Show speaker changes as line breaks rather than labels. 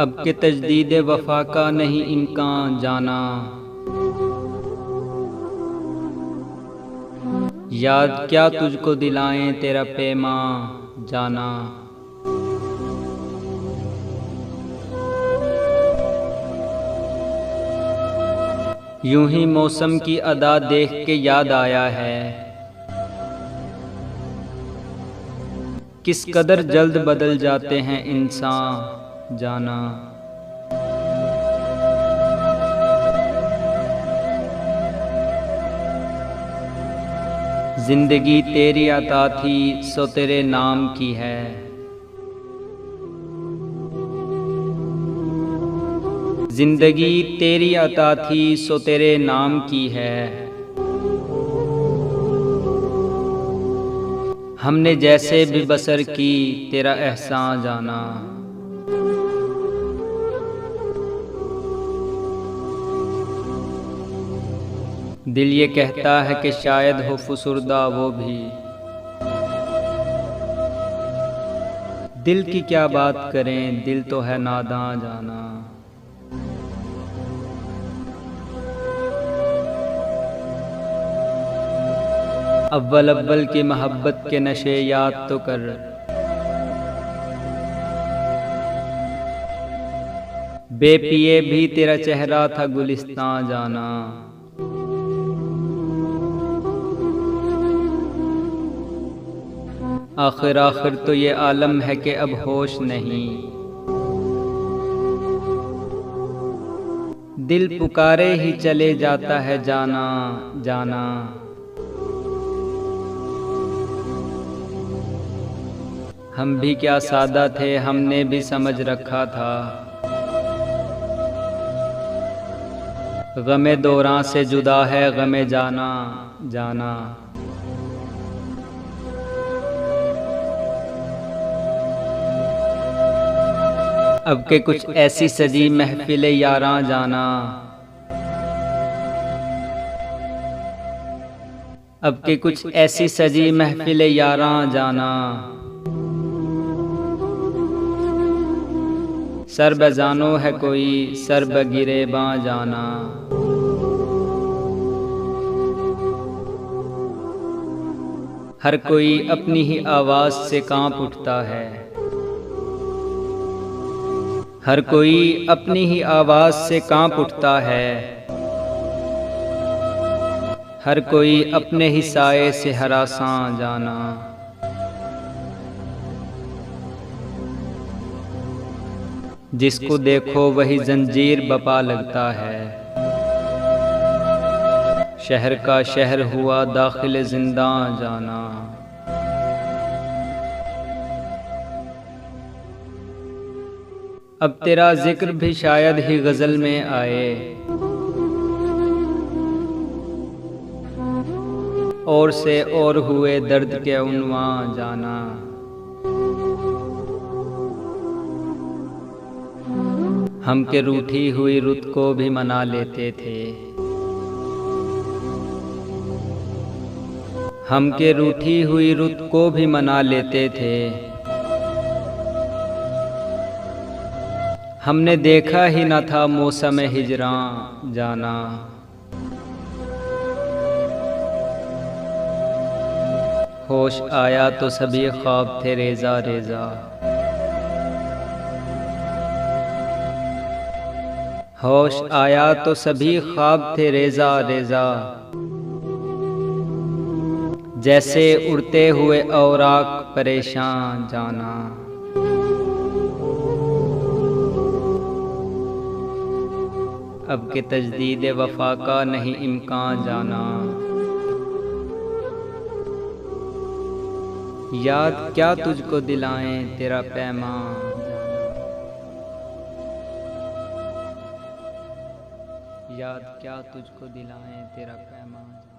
अब के तजदीद वफा का नहीं इम्कान जाना। याद क्या तुझको दिलाएं तेरा पैमा जाना। यूं ही मौसम की अदा देख के याद आया है, किस कदर जल्द बदल जाते हैं इंसान जाना। जिंदगी तेरी अता थी सो तेरे नाम की है। जिंदगी तेरी अता थी सो तेरे नाम की है। हमने जैसे भी बसर की तेरा एहसान जाना। दिल ये कहता है कि शायद हो फुसुर्दा वो भी। दिल की क्या बात करें, दिल तो है नादां जाना। अव्वल अव्वल की मोहब्बत के नशे याद तो कर। बेपिए भी तेरा चेहरा था गुलिस्तां जाना। आखिर आखिर तो ये आलम है कि अब होश नहीं। दिल पुकारे ही चले जाता है जाना जाना। हम भी क्या सादा थे, हमने भी समझ रखा था। गमे दौरां से जुदा है गमे जाना जाना। अब के कुछ ऐसी सजी महफिल यारां जाना। अब के कुछ ऐसी सजी महफिल यारां जाना। सर बजानो है कोई सर बगिरेबां जाना। हर कोई अपनी ही आवाज से कांप उठता है। हर कोई अपनी ही आवाज से कांप उठता है। हर कोई अपने ही साए से हरासां जाना। जिसको देखो वही जंजीर बपा लगता है। शहर का शहर हुआ दाखिल जिंदां जाना। अब तेरा जिक्र भी शायद ही गजल में आए। और से और हुए दर्द के उन्वां जाना। हम के रूठी हुई रुत को भी मना लेते थे। हम के रूठी हुई रुत को भी मना लेते थे। हमने देखा ही न था मौसम हिजरां जाना। होश आया तो सभी ख्वाब थे रेजा रेजा। होश आया तो सभी ख्वाब थे रेजा रेजा। जैसे उड़ते हुए औराक परेशान जाना। अब के तजदीद वफा का नहीं इम्कान जाना। याद क्या तुझको दिलाएं तेरा पैमान। याद क्या तुझको दिलाएं तेरा पैमान।